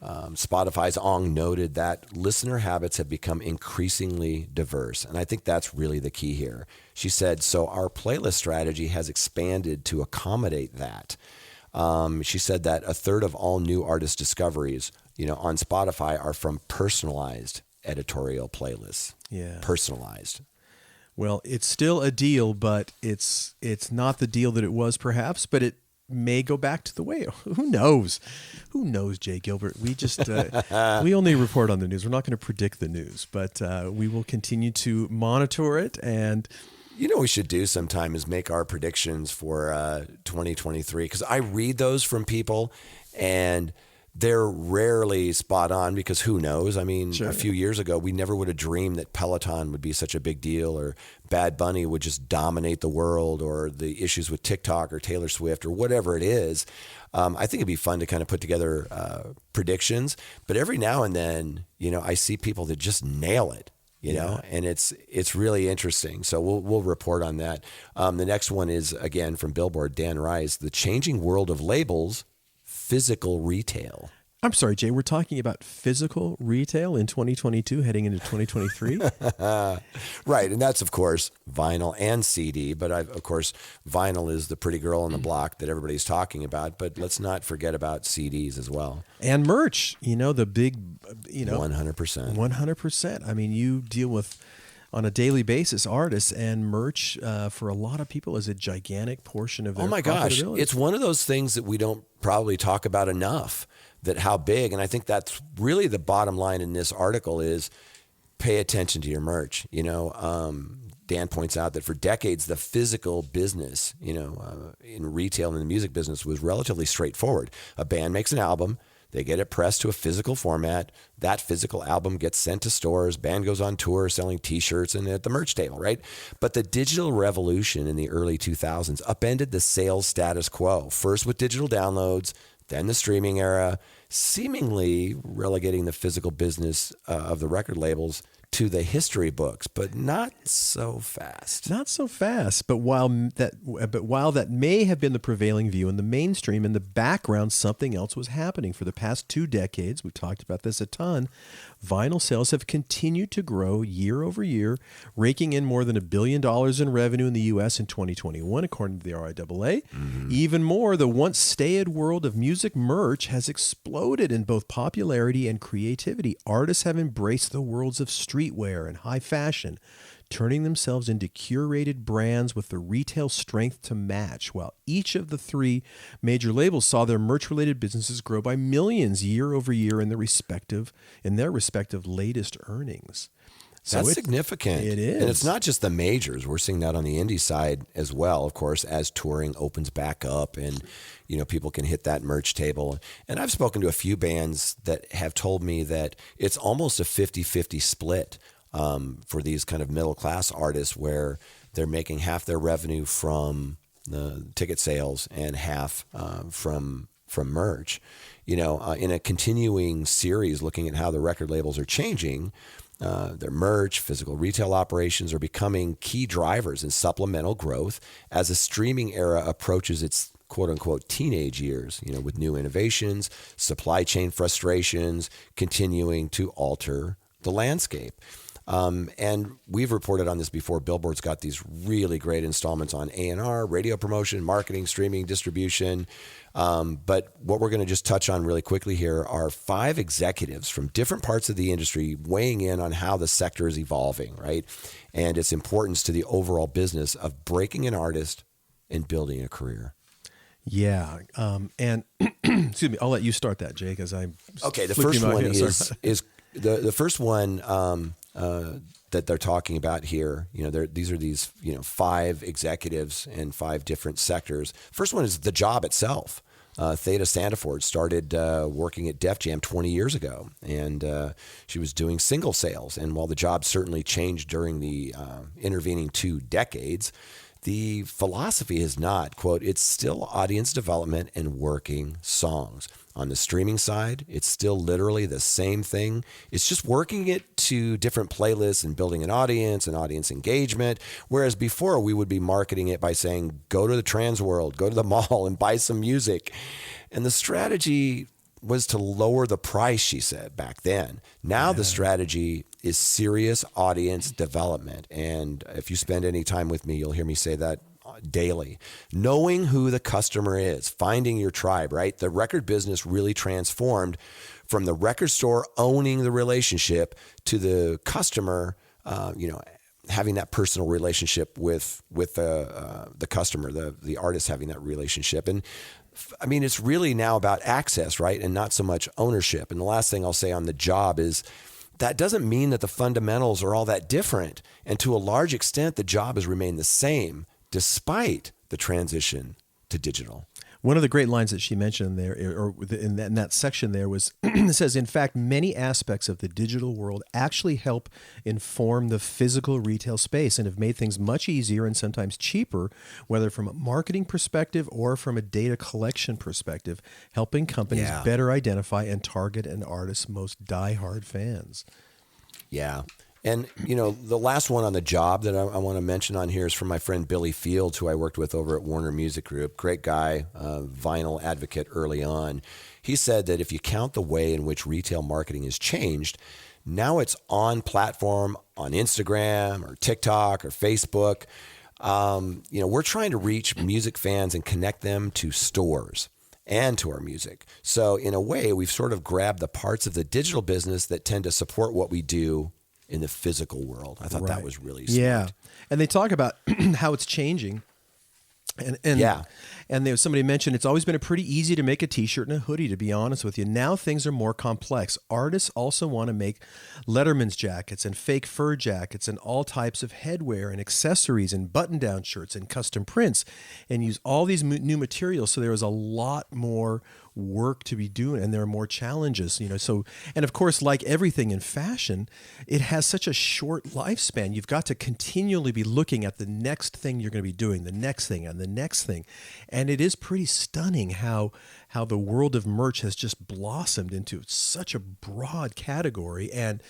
Spotify's Ong noted that listener habits have become increasingly diverse. And I think that's really the key here. She said, so our playlist strategy has expanded to accommodate that. She said that a third of all new artist discoveries, on Spotify are from personalized editorial playlists. Yeah. Personalized. Well, it's still a deal, but it's not the deal that it was perhaps, but it may go back to the way. Who knows? Who knows, Jay Gilbert? We just we only report on the news. We're not going to predict the news, but we will continue to monitor it. And what we should do sometime is make our predictions for 2023, because I read those from people and they're rarely spot on, because who knows? I mean, Sure. A few years ago, we never would have dreamed that Peloton would be such a big deal, or Bad Bunny would just dominate the world, or the issues with TikTok or Taylor Swift or whatever it is. I think it'd be fun to kind of put together predictions. But every now and then, I see people that just nail it. And it's really interesting. So we'll report on that. The next one is, again, from Billboard, Dan Rice, The Changing World of Labels, Physical Retail. I'm sorry, Jay, we're talking about physical retail in 2022 heading into 2023? Right. And that's, of course, vinyl and CD. But, of course, vinyl is the pretty girl on the block that everybody's talking about. But let's not forget about CDs as well. And merch, the big, 100%. 100%. I mean, you deal with, on a daily basis, artists, and merch for a lot of people is a gigantic portion of their profitability. It's one of those things that we don't probably talk about enough, that how big. And I think that's really the bottom line in this article is pay attention to your merch. Dan points out that for decades, the physical business, in retail and in the music business was relatively straightforward. A band makes an album. They get it pressed to a physical format. That physical album gets sent to stores. Band goes on tour selling T-shirts and at the merch table, right? But the digital revolution in the early 2000s upended the sales status quo, first with digital downloads, then the streaming era, seemingly relegating the physical business of the record labels to the history books, but not so fast. Not so fast. But while that may have been the prevailing view in the mainstream, in the background, something else was happening. For the past 2 decades, we've talked about this a ton, vinyl sales have continued to grow year over year, raking in more than $1 billion in revenue in the U.S. in 2021, according to the RIAA. Mm-hmm. Even more, the once staid world of music merch has exploded in both popularity and creativity. Artists have embraced the worlds of streetwear and high fashion, turning themselves into curated brands with the retail strength to match, while each of the 3 major labels saw their merch-related businesses grow by millions year over year in their respective latest earnings. That's significant. It is. And it's not just the majors. We're seeing that on the indie side as well, of course, as touring opens back up and, people can hit that merch table. And I've spoken to a few bands that have told me that it's almost a 50-50 split for these kind of middle-class artists, where they're making half their revenue from the ticket sales and half from merch. In a continuing series looking at how the record labels are changing, their merch, physical retail operations are becoming key drivers in supplemental growth as the streaming era approaches its quote-unquote teenage years, with new innovations, supply chain frustrations continuing to alter the landscape. And we've reported on this before. Billboard's got these really great installments on A&R, radio promotion, marketing, streaming, distribution. But what we're going to just touch on really quickly here are 5 executives from different parts of the industry weighing in on how the sector is evolving, right? And its importance to the overall business of breaking an artist and building a career. Yeah. And excuse me, I'll let you start that, Jay, because I'm okay. The first one is the first one that they're talking about here. These are 5 executives in 5 different sectors. First one is the job itself. Theda Sandiford started working at Def Jam 20 years ago, and she was doing single sales. And while the job certainly changed during the intervening 2 decades, The philosophy is not, quote, it's still audience development and working songs. On the streaming side, it's still literally the same thing. It's just working it to different playlists and building an audience and audience engagement. Whereas before we would be marketing it by saying, go to the trans world, go to the mall and buy some music. And the strategy was to lower the price, she said, back then. Now the strategy is serious audience development. And if you spend any time with me, you'll hear me say that daily. Knowing who the customer is, finding your tribe, right? The record business really transformed from the record store owning the relationship to the customer, having that personal relationship with the customer, the artist having that relationship. And I mean, it's really now about access, right? And not so much ownership. And the last thing I'll say on the job is that doesn't mean that the fundamentals are all that different. And to a large extent, the job has remained the same despite the transition to digital. One of the great lines that she mentioned there, or in that section there, was it says, in fact, many aspects of the digital world actually help inform the physical retail space and have made things much easier and sometimes cheaper, whether from a marketing perspective or from a data collection perspective, helping companies better identify and target an artist's most diehard fans. Yeah. And, the last one on the job that I want to mention on here is from my friend Billy Fields, who I worked with over at Warner Music Group. Great guy, vinyl advocate early on. He said that if you count the way in which retail marketing has changed, now it's on platform on Instagram or TikTok or Facebook. We're trying to reach music fans and connect them to stores and to our music. So in a way, we've sort of grabbed the parts of the digital business that tend to support what we do in the physical world. I thought that was really smart. Yeah. And they talk about how it's changing. And there was somebody mentioned it's always been pretty easy to make a t-shirt and a hoodie, to be honest with you. Now things are more complex. Artists also want to make Letterman's jackets and fake fur jackets and all types of headwear and accessories and button-down shirts and custom prints and use all these new materials. So there is a lot more work to be doing, and there are more challenges, so, and of course, like everything in fashion, it has such a short lifespan. You've got to continually be looking at the next thing you're going to be doing, the next thing and the next thing. And it is pretty stunning how the world of merch has just blossomed into such a broad category, and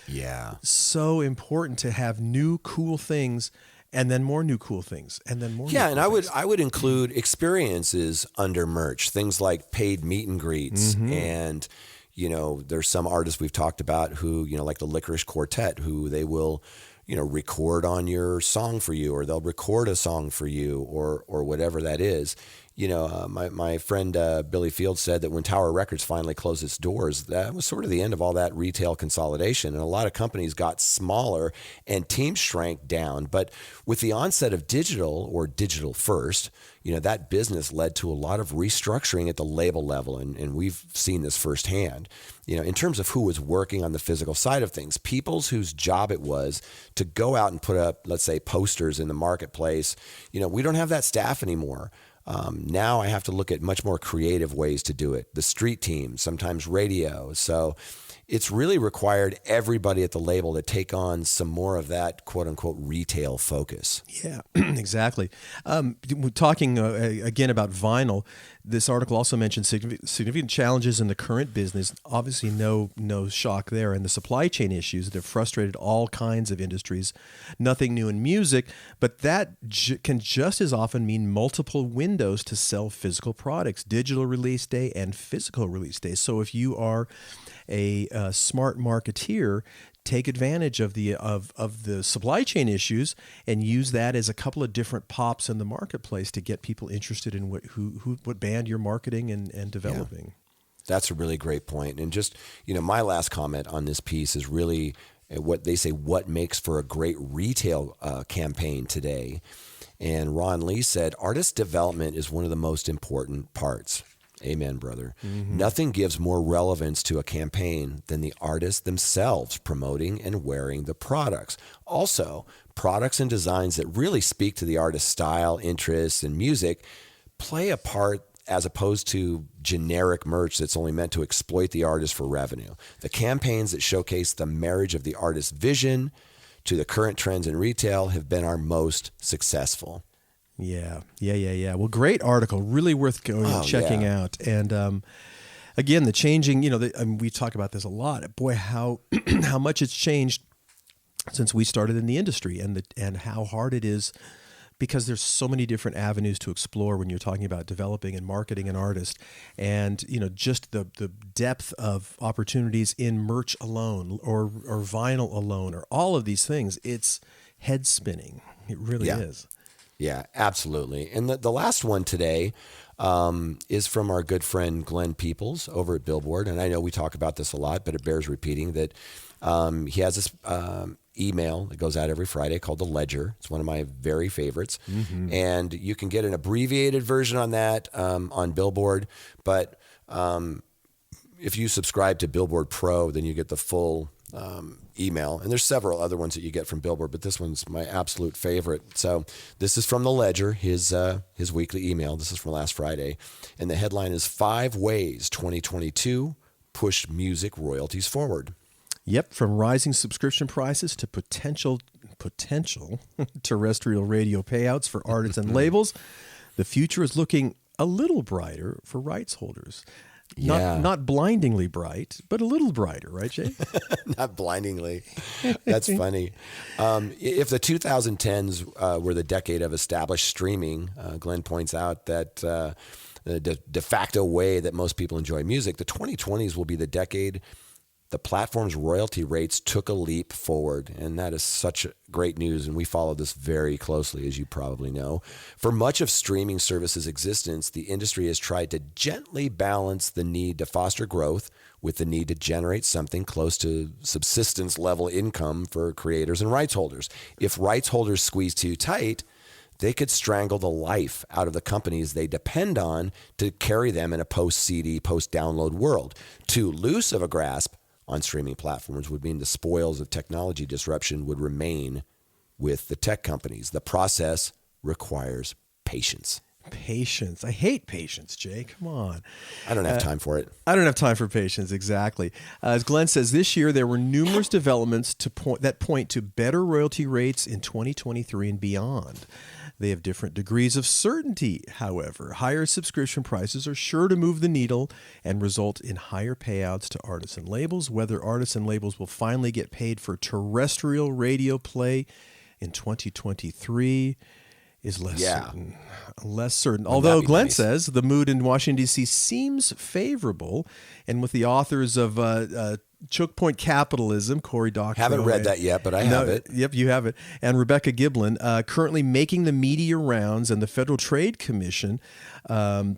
so important to have new cool things. And then more new cool things, and then more. Yeah, new and cool things. I would include experiences under merch, things like paid meet and greets, and there's some artists we've talked about who like the Licorice Quartet, who they will record on your song for you, or they'll record a song for you, or whatever that is. My friend Billy Fields said that when Tower Records finally closed its doors, that was sort of the end of all that retail consolidation. And a lot of companies got smaller and teams shrank down. But with the onset of digital, or digital first, that business led to a lot of restructuring at the label level. And we've seen this firsthand, in terms of who was working on the physical side of things, people's whose job it was to go out and put up, let's say, posters in the marketplace. We don't have that staff anymore. Now I have to look at much more creative ways to do it. The street team, sometimes radio. So it's really required everybody at the label to take on some more of that quote unquote retail focus. Yeah, exactly. Talking again about vinyl, this article also mentions significant challenges in the current business. Obviously, no shock there. And the supply chain issues that have frustrated all kinds of industries. Nothing new in music, but that can just as often mean multiple windows to sell physical products, digital release day and physical release day. So if you are a smart marketeer, take advantage of the supply chain issues and use that as a couple of different pops in the marketplace to get people interested in what band you're marketing and developing. Yeah. That's a really great point. And just, my last comment on this piece is really what they say, what makes for a great retail campaign today. And Ron Lee said, artist development is one of the most important parts. Amen, brother. Mm-hmm. Nothing gives more relevance to a campaign than the artists themselves promoting and wearing the products. Also, products and designs that really speak to the artist's style, interests, and music play a part, as opposed to generic merch that's only meant to exploit the artist for revenue. The campaigns that showcase the marriage of the artist's vision to the current trends in retail have been our most successful. Yeah. Well, great article. Really worth going and checking out. And again, the changing, we talk about this a lot. Boy, how how much it's changed since we started in the industry, and how hard it is, because there's so many different avenues to explore when you're talking about developing and marketing an artist. And, just the depth of opportunities in merch alone or vinyl alone or all of these things, it's head spinning. It really is. Yeah, absolutely. And the last one today is from our good friend Glenn Peoples over at Billboard. And I know we talk about this a lot, but it bears repeating that he has this email that goes out every Friday called The Ledger. It's one of my very favorites. Mm-hmm. And you can get an abbreviated version on that on Billboard. But if you subscribe to Billboard Pro, then you get the full email. And there's several other ones that you get from Billboard, but this one's my absolute favorite. So this is from The Ledger, his weekly email. This is from last Friday. And the headline is 5 Ways 2022 Pushed Music Royalties Forward. Yep, from rising subscription prices to potential terrestrial radio payouts for artists and labels, the future is looking a little brighter for rights holders. Not blindingly bright, but a little brighter, right, Jay? Not blindingly. That's funny. If the 2010s were the decade of established streaming, Glenn points out that the de facto way that most people enjoy music, the 2020s will be the decade the platform's royalty rates took a leap forward, and that is such great news, and we follow this very closely, as you probably know. For much of streaming services' existence, the industry has tried to gently balance the need to foster growth with the need to generate something close to subsistence-level income for creators and rights holders. If rights holders squeeze too tight, they could strangle the life out of the companies they depend on to carry them in a post-CD, post-download world. Too loose of a grasp on streaming platforms would mean the spoils of technology disruption would remain with the tech companies. The process requires patience. Patience. I hate patience, Jay. Come on. I don't have time for it. I don't have time for patience, exactly. As Glenn says, this year there were numerous developments that point to better royalty rates in 2023 and beyond. They have different degrees of certainty, however. Higher subscription prices are sure to move the needle and result in higher payouts to artists and labels. Whether artists and labels will finally get paid for terrestrial radio play in 2023 is less certain. Less certain. Although Glenn says the mood in Washington, D.C. seems favorable, and with the authors of Choke Point Capitalism, Cory Doctorow. Haven't read that yet, but I have it. Yep, you have it. And Rebecca Giblin, currently making the media rounds, and the Federal Trade Commission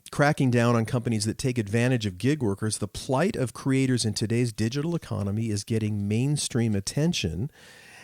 cracking down on companies that take advantage of gig workers. The plight of creators in today's digital economy is getting mainstream attention.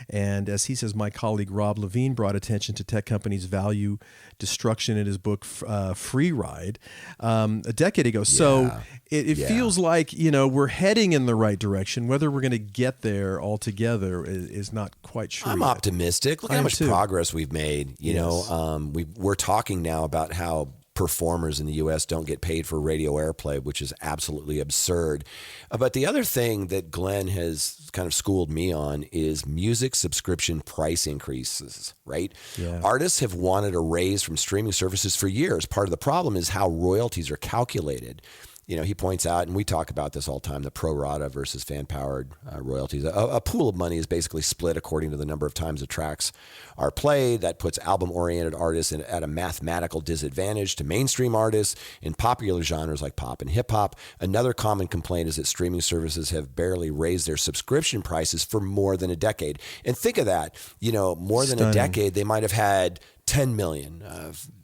And as he says, my colleague Rob Levine brought attention to tech companies' value destruction in his book, Free Ride, a decade ago. Yeah. So it feels like, we're heading in the right direction. Whether we're going to get there altogether is not quite sure. I'm optimistic. Look how much progress we've made. We're talking now about how performers in the U.S. don't get paid for radio airplay, which is absolutely absurd. But the other thing that Glenn has kind of schooled me on is music subscription price increases, right? Yeah. Artists have wanted a raise from streaming services for years. Part of the problem is how royalties are calculated. He points out, and we talk about this all the time, the pro rata versus fan-powered royalties. A pool of money is basically split according to the number of times the tracks are played. That puts album-oriented artists at a mathematical disadvantage to mainstream artists in popular genres like pop and hip-hop. Another common complaint is that streaming services have barely raised their subscription prices for more than a decade. And think of that, more than a decade, they might have had 10 million,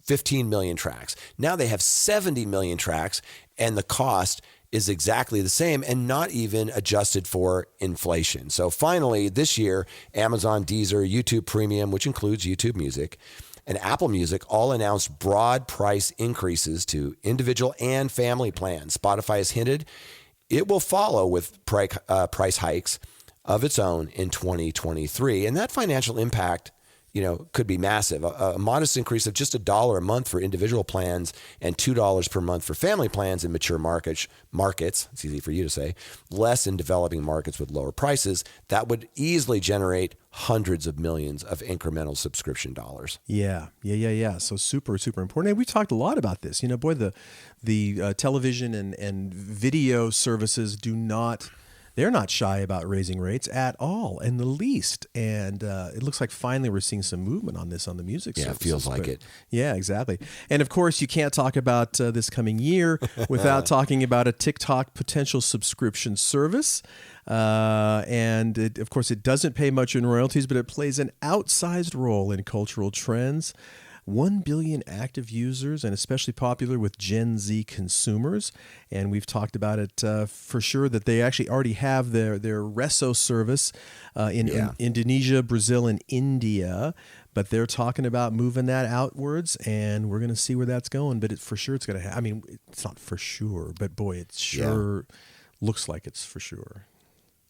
15 million tracks. Now they have 70 million tracks, and the cost is exactly the same and not even adjusted for inflation. So finally, this year, Amazon, Deezer, YouTube Premium, which includes YouTube Music, and Apple Music all announced broad price increases to individual and family plans. Spotify has hinted it will follow with price hikes of its own in 2023. And that financial impact could be massive. A modest increase of just $1 a month for individual plans and $2 per month for family plans in mature markets, it's easy for you to say, less in developing markets with lower prices, that would easily generate hundreds of millions of incremental subscription dollars. Yeah. So super, super important. And we talked a lot about this. The television and video services they're not shy about raising rates at all, in the least. And it looks like finally we're seeing some movement on this on the music services. Yeah, it feels like it. Yeah, exactly. And of course, you can't talk about this coming year without talking about a TikTok potential subscription service. And of course, it doesn't pay much in royalties, but it plays an outsized role in cultural trends. 1 billion active users, and especially popular with Gen Z consumers. And we've talked about it for sure that they actually already have their Resso service in Indonesia, Brazil, and India. But they're talking about moving that outwards, and we're going to see where that's going. But for sure it's going to I mean, it's not for sure, but boy, it sure looks like it's for sure.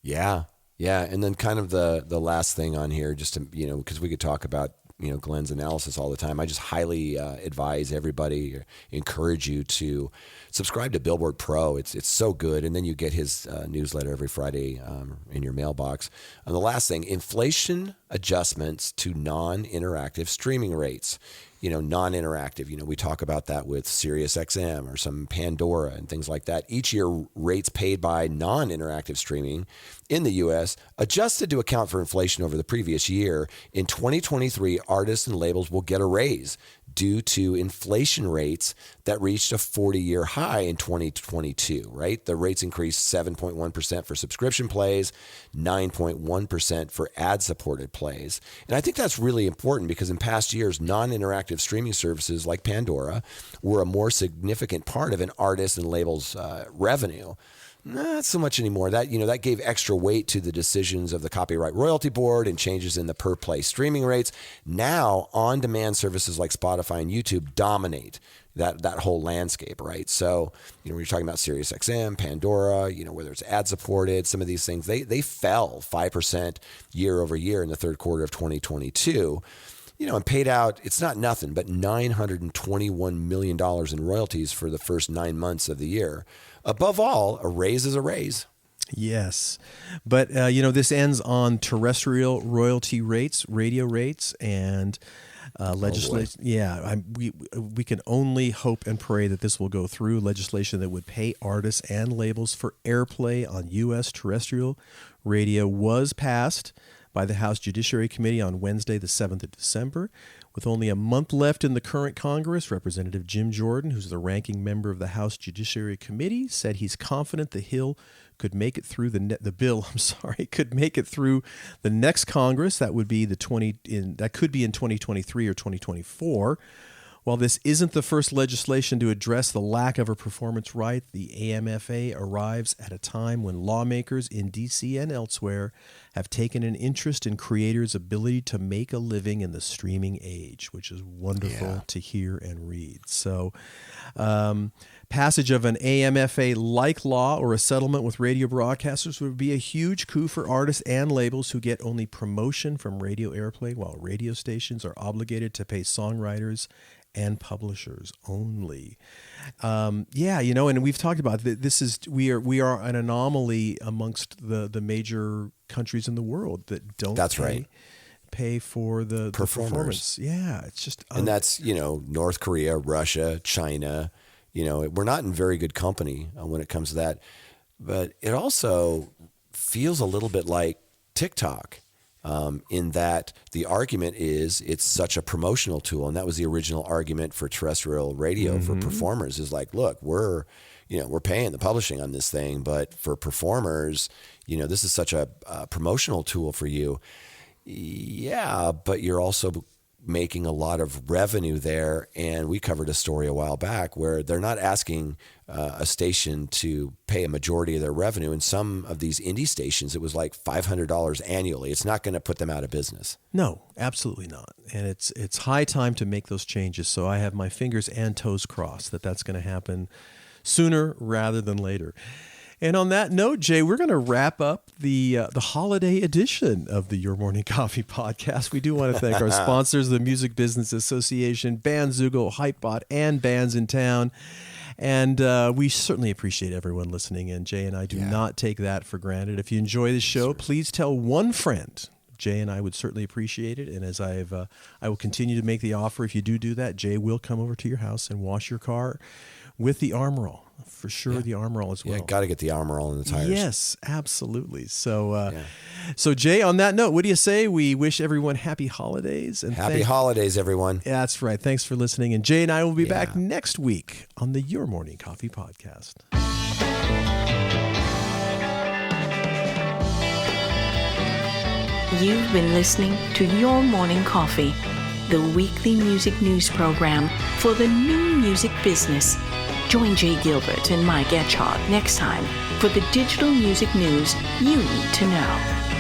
Yeah. And then kind of the last thing on here, just to, because we could talk about Glenn's analysis all the time. I just highly advise everybody, encourage you to subscribe to Billboard Pro. It's so good. And then you get his newsletter every Friday in your mailbox. And the last thing, inflation adjustments to non-interactive streaming rates. Non-interactive, we talk about that with SiriusXM or some Pandora and things like that. Each year, rates paid by non-interactive streaming in the U.S. adjusted to account for inflation over the previous year. In 2023, artists and labels will get a raise due to inflation rates that reached a 40-year high in 2022, right? The rates increased 7.1% for subscription plays, 9.1% for ad-supported plays. And I think that's really important because in past years, non-interactive streaming services like Pandora were a more significant part of an artist and label's revenue. Not so much anymore. That gave extra weight to the decisions of the Copyright Royalty Board and changes in the per play streaming rates. Now, on-demand services like Spotify and YouTube dominate that whole landscape, right? So, when you're talking about SiriusXM, Pandora, whether it's ad-supported, some of these things, they fell 5% year over year in the third quarter of 2022. And paid out, it's not nothing, but $921 million in royalties for the first 9 months of the year. Above all, a raise is a raise. Yes. But, this ends on terrestrial royalty rates, radio rates, and legislation. We can only hope and pray that this will go through. Legislation that would pay artists and labels for airplay on U.S. terrestrial radio was passed by the House Judiciary Committee on Wednesday, the 7th of December. With only a month left in the current Congress, Representative Jim Jordan, who's the ranking member of the House Judiciary Committee, said he's confident the bill could make it through could make it through the next Congress. That would be that could be in 2023 or 2024. While this isn't the first legislation to address the lack of a performance right, the AMFA arrives at a time when lawmakers in D.C. and elsewhere have taken an interest in creators' ability to make a living in the streaming age, which is wonderful to hear and read. So, passage of an AMFA-like law or a settlement with radio broadcasters would be a huge coup for artists and labels who get only promotion from radio airplay, while radio stations are obligated to pay songwriters and publishers only. And we've talked about we are an anomaly amongst the major countries in the world that don't pay for the performance. Yeah, it's just and that's North Korea, Russia, China. We're not in very good company when it comes to that. But it also feels a little bit like TikTok. In that the argument is it's such a promotional tool. And that was the original argument for terrestrial radio for performers is like, look, we're paying the publishing on this thing, but for performers, this is such a promotional tool for you. Yeah, but you're also making a lot of revenue there. And we covered a story a while back where they're not asking a station to pay a majority of their revenue. In some of these indie stations, it was like $500 annually. It's not going to put them out of business. No, absolutely not. And it's high time to make those changes. So I have my fingers and toes crossed that that's going to happen sooner rather than later. And on that note, Jay, we're going to wrap up the holiday edition of the Your Morning Coffee podcast. We do want to thank our sponsors, the Music Business Association, Bandzoogle, Hypebot, and Bands in Town. And we certainly appreciate everyone listening in. Jay and I do not take that for granted. If you enjoy the show, please tell one friend. Jay and I would certainly appreciate it. And as I will continue to make the offer, if you do that, Jay will come over to your house and wash your car with the Armor All. For sure, the Armor All as well. Yeah, got to get the Armor All in the tires. Yes, absolutely. So, so Jay, on that note, what do you say? We wish everyone happy holidays. And happy holidays, everyone. Yeah, that's right. Thanks for listening. And Jay and I will be back next week on the Your Morning Coffee podcast. You've been listening to Your Morning Coffee, the weekly music news program for the new music business. Join Jay Gilbert and Mike Etchart next time for the digital music news you need to know.